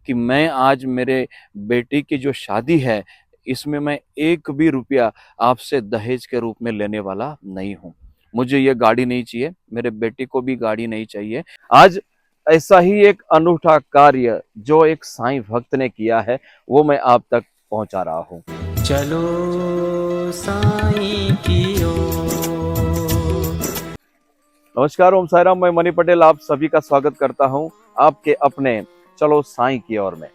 कि मैं आज मेरे बेटी की जो शादी है, इसमें मैं एक भी रुपया आपसे दहेज के रूप में लेने वाला नहीं हूँ। मुझे ये गाड़ी नहीं चाहिए, मेरे बेटी को भी गाड़ी नहीं चाहिए। आज ऐसा ही एक अनूठा कार्य जो एक साईं भक्त ने किया है, वो मैं आप तक पहुँचा रहा हूँ। चलो साईं की ओर। नमस्कार, ओम साई राम। मैं मनी पटेल आप सभी का स्वागत करता हूं आपके अपने चलो साईं की ओर में।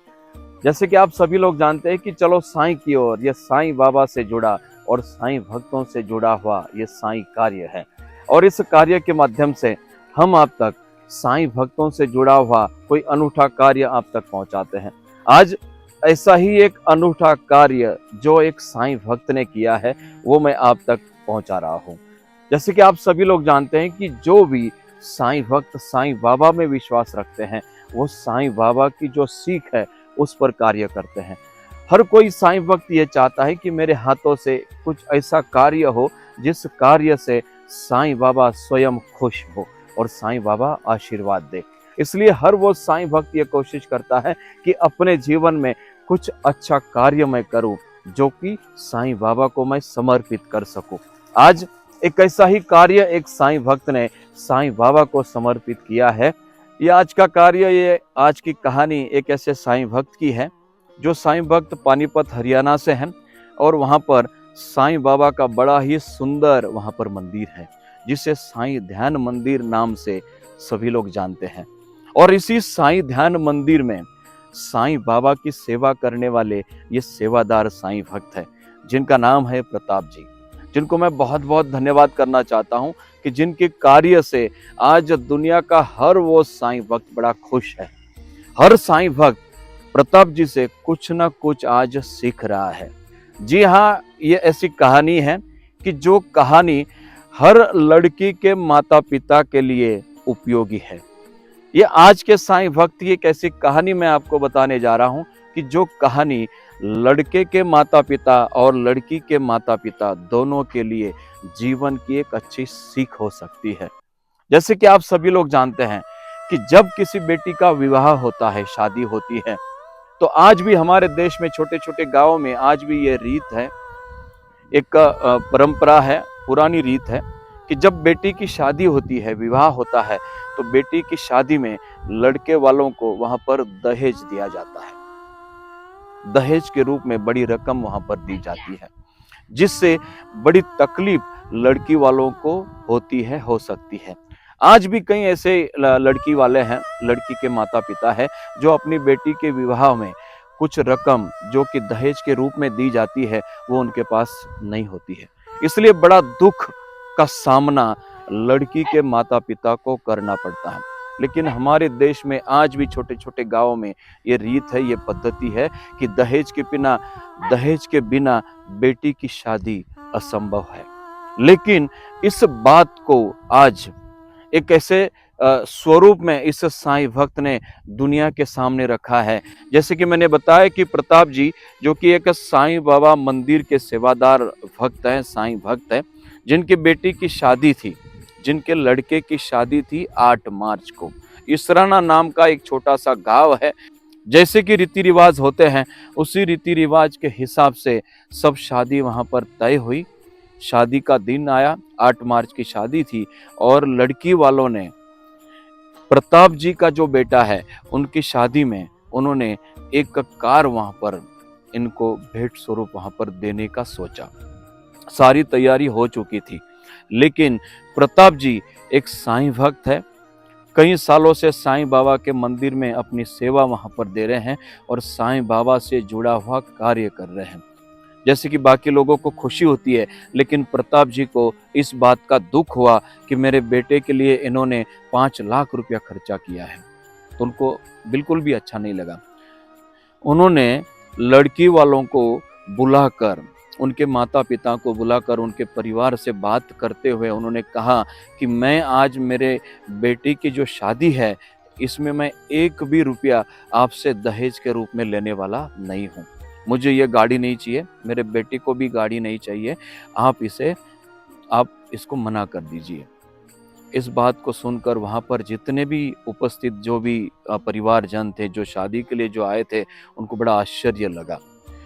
जैसे कि आप सभी लोग जानते हैं कि चलो साईं की ओर ये साईं बाबा से जुड़ा और साईं भक्तों से जुड़ा हुआ ये साईं कार्य है। और इस कार्य के माध्यम से हम आप तक साईं भक्तों से जुड़ा हुआ कोई अनूठा कार्य आप तक पहुंचाते हैं। आज ऐसा ही एक अनूठा कार्य जो एक साईं भक्त ने किया है, वो मैं आप तक पहुंचा रहा हूं। जैसे कि आप सभी लोग जानते हैं कि जो भी साईं भक्त साईं बाबा में विश्वास रखते हैं, वो साईं बाबा की जो सीख है उस पर कार्य करते हैं। हर कोई साईं भक्त ये चाहता है कि मेरे हाथों से कुछ ऐसा कार्य हो जिस कार्य से साईं बाबा स्वयं खुश हो और साईं बाबा आशीर्वाद दे। इसलिए हर वो साईं भक्त ये कोशिश करता है कि अपने जीवन में कुछ अच्छा कार्य मैं करूं जो कि साईं बाबा को मैं समर्पित कर सकूं। आज एक ऐसा ही कार्य एक साईं भक्त ने साईं बाबा को समर्पित किया है। ये आज का कार्य, ये आज की कहानी एक ऐसे साईं भक्त की है जो साईं भक्त पानीपत हरियाणा से हैं और वहाँ पर साईं बाबा का बड़ा ही सुंदर वहाँ पर मंदिर है जिसे साईं ध्यान मंदिर नाम से सभी लोग जानते हैं। और इसी साईं ध्यान मंदिर में साईं बाबा की सेवा करने वाले ये सेवादार साईं भक्त है जिनका नाम है प्रताप जी, जिनको मैं बहुत बहुत धन्यवाद करना चाहता हूं कि जिनके कार्य से आज दुनिया का हर वो साईं भक्त बड़ा खुश है। हर साईं भक्त प्रताप जी से कुछ ना कुछ आज सीख रहा है। जी हाँ, ये ऐसी कहानी है कि जो कहानी हर लड़की के माता पिता के लिए उपयोगी है। ये आज के साईं भक्त की एक ऐसी कहानी मैं आपको बताने जा रहा हूं कि जो कहानी लड़के के माता पिता और लड़की के माता पिता दोनों के लिए जीवन की एक अच्छी सीख हो सकती है। जैसे कि आप सभी लोग जानते हैं कि जब किसी बेटी का विवाह होता है, शादी होती है, तो आज भी हमारे देश में छोटे छोटे गांवों में आज भी ये रीत है, एक परंपरा है, पुरानी रीत है कि जब बेटी की शादी होती है, विवाह होता है, तो बेटी की शादी में लड़के वालों को वहां पर दहेज दिया जाता है। दहेज के रूप में बड़ी रकम वहां पर दी जाती है, जिससे बड़ी तकलीफ लड़की वालों को होती है, हो सकती है। आज भी कई ऐसे लड़की वाले हैं, लड़की के माता पिता है जो अपनी बेटी के विवाह में कुछ रकम जो कि दहेज के रूप में दी जाती है वो उनके पास नहीं होती है। इसलिए बड़ा दुख का सामना लड़की के माता पिता को करना पड़ता है। लेकिन हमारे देश में आज भी छोटे छोटे गांवों में ये रीत है, ये पद्धति है कि दहेज के बिना बेटी की शादी असंभव है। लेकिन इस बात को आज एक ऐसे स्वरूप में इस साईं भक्त ने दुनिया के सामने रखा है। जैसे कि मैंने बताया कि प्रताप जी जो कि एक साईं बाबा मंदिर के सेवादार भक्त हैं, साईं भक्त हैं, जिनकी बेटी की शादी थी, जिनके लड़के की शादी थी 8 मार्च को। इसराना नाम का एक छोटा सा गांव है। जैसे कि रीति रिवाज होते हैं उसी रीति रिवाज के हिसाब से सब शादी वहां पर तय हुई। शादी का दिन आया, 8 मार्च की शादी थी और लड़की वालों ने प्रताप जी का जो बेटा है उनकी शादी में उन्होंने एक कार वहां पर इनको भेंट स्वरूप वहां पर देने का सोचा। सारी तैयारी हो चुकी थी, लेकिन प्रताप जी एक साईं भक्त है, कई सालों से साईं बाबा के मंदिर में अपनी सेवा वहां पर दे रहे हैं और साईं बाबा से जुड़ा हुआ कार्य कर रहे हैं। जैसे कि बाकी लोगों को खुशी होती है, लेकिन प्रताप जी को इस बात का दुख हुआ कि मेरे बेटे के लिए इन्होंने 5 लाख रुपया खर्चा किया है, तो उनको बिल्कुल भी अच्छा नहीं लगा। उन्होंने लड़की वालों को बुलाकर, उनके माता पिता को बुलाकर उनके परिवार से बात करते हुए उन्होंने कहा कि मैं आज मेरे बेटी की जो शादी है इसमें मैं एक भी रुपया आपसे दहेज के रूप में लेने वाला नहीं हूँ। मुझे ये गाड़ी नहीं चाहिए, मेरे बेटे को भी गाड़ी नहीं चाहिए, आप इसको मना कर दीजिए। इस बात को सुनकर वहाँ पर जितने भी उपस्थित जो भी परिवारजन थे, जो शादी के लिए जो आए थे, उनको बड़ा आश्चर्य लगा।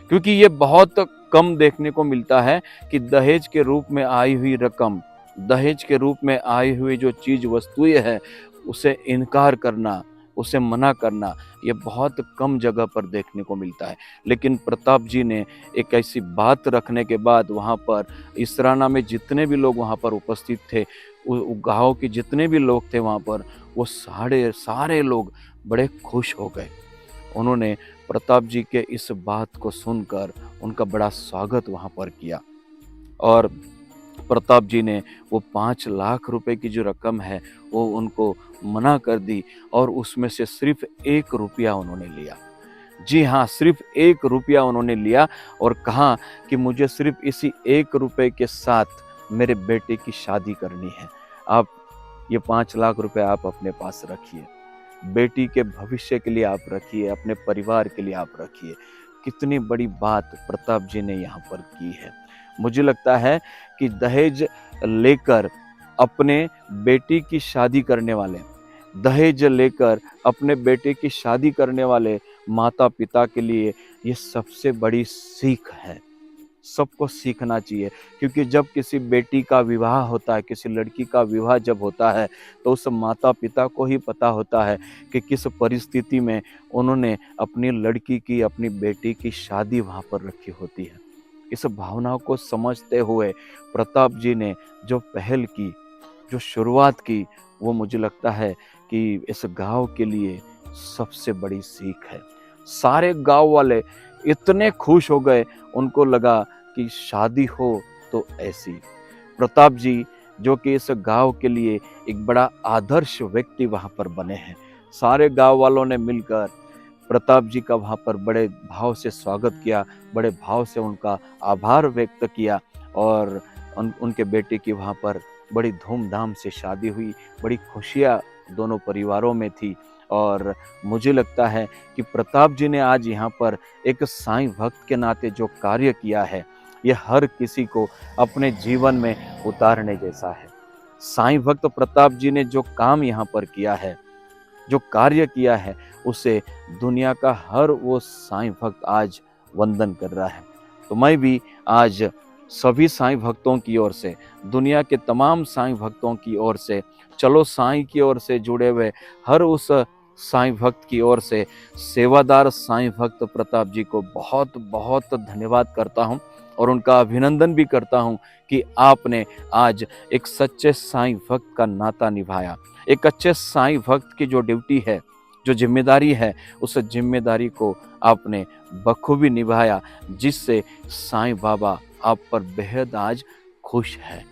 क्योंकि ये बहुत कम देखने को मिलता है कि दहेज के रूप में आई हुई रकम, दहेज के रूप में आई हुई जो चीज़ वस्तुएँ हैं, उसे इनकार करना, उसे मना करना, ये बहुत कम जगह पर देखने को मिलता है। लेकिन प्रताप जी ने एक ऐसी बात रखने के बाद वहाँ पर इसराना में जितने भी लोग वहाँ पर उपस्थित थे, उ गाँव के जितने भी लोग थे वहाँ पर, वो सारे लोग बड़े खुश हो गए। उन्होंने प्रताप जी के इस बात को सुनकर उनका बड़ा स्वागत वहाँ पर किया और प्रताप जी ने वो 5 लाख रुपए की जो रकम है वो उनको मना कर दी और उसमें से सिर्फ 1 रुपया उन्होंने लिया। जी हाँ, सिर्फ 1 रुपया उन्होंने लिया और कहा कि मुझे सिर्फ इसी 1 रुपए के साथ मेरे बेटे की शादी करनी है। आप ये 5 लाख रुपए आप अपने पास रखिए। बेटी के भविष्य के लिए आप रखिए, अपने परिवार के लिए आप रखिए। कितनी बड़ी बात प्रताप जी ने यहाँ पर की है। मुझे लगता है कि दहेज लेकर अपने बेटी की शादी करने वाले, दहेज लेकर अपने बेटे की शादी करने वाले माता-पिता के लिए ये सबसे बड़ी सीख है। सबको सीखना चाहिए क्योंकि जब किसी बेटी का विवाह होता है, किसी लड़की का विवाह जब होता है, तो उस माता-पिता को ही पता होता है कि किस परिस्थिति में उन्होंने अपनी लड़की की, अपनी बेटी की शादी वहाँ पर रखी होती है। इस भावना को समझते हुए प्रताप जी ने जो पहल की, जो शुरुआत की, वो मुझे लगता है कि इस गाँव के लिए सबसे बड़ी सीख है। सारे गाँव वाले इतने खुश हो गए, उनको लगा कि शादी हो तो ऐसी। प्रताप जी जो कि इस गाँव के लिए एक बड़ा आदर्श व्यक्ति वहाँ पर बने हैं। सारे गाँव वालों ने मिलकर प्रताप जी का वहाँ पर बड़े भाव से स्वागत किया, बड़े भाव से उनका आभार व्यक्त किया और उनके बेटे की वहाँ पर बड़ी धूमधाम से शादी हुई, बड़ी खुशियाँ दोनों परिवारों में थी और मुझे लगता है कि प्रताप जी ने आज यहाँ पर एक साईं भक्त के नाते जो कार्य किया है, ये हर किसी को अपने जीवन में उतारने जैसा है। साईं भक्त प्रताप जी ने जो काम यहाँ पर किया है, जो कार्य किया है, उसे दुनिया का हर वो साईं भक्त आज वंदन कर रहा है। तो मैं भी आज सभी साईं भक्तों की ओर से, दुनिया के तमाम साईं भक्तों की ओर से, चलो साईं की ओर से जुड़े हुए हर उस साईं भक्त की ओर से सेवादार साईं भक्त प्रताप जी को बहुत बहुत धन्यवाद करता हूँ और उनका अभिनंदन भी करता हूँ कि आपने आज एक सच्चे साईं भक्त का नाता निभाया। एक अच्छे साईं भक्त की जो ड्यूटी है, जो जिम्मेदारी है, उस जिम्मेदारी को आपने बखूबी निभाया, जिससे साईं बाबा आप पर बेहद आज खुश है।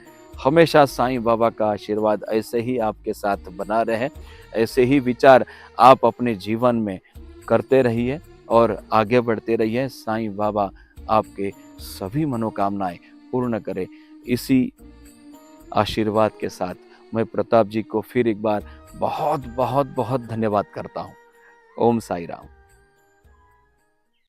हमेशा साईं बाबा का आशीर्वाद ऐसे ही आपके साथ बना रहे, ऐसे ही विचार आप अपने जीवन में करते रहिए और आगे बढ़ते रहिए। साईं बाबा आपके सभी मनोकामनाएं पूर्ण करें। इसी आशीर्वाद के साथ मैं प्रताप जी को फिर एक बार बहुत बहुत बहुत धन्यवाद करता हूँ। ओम साई राम।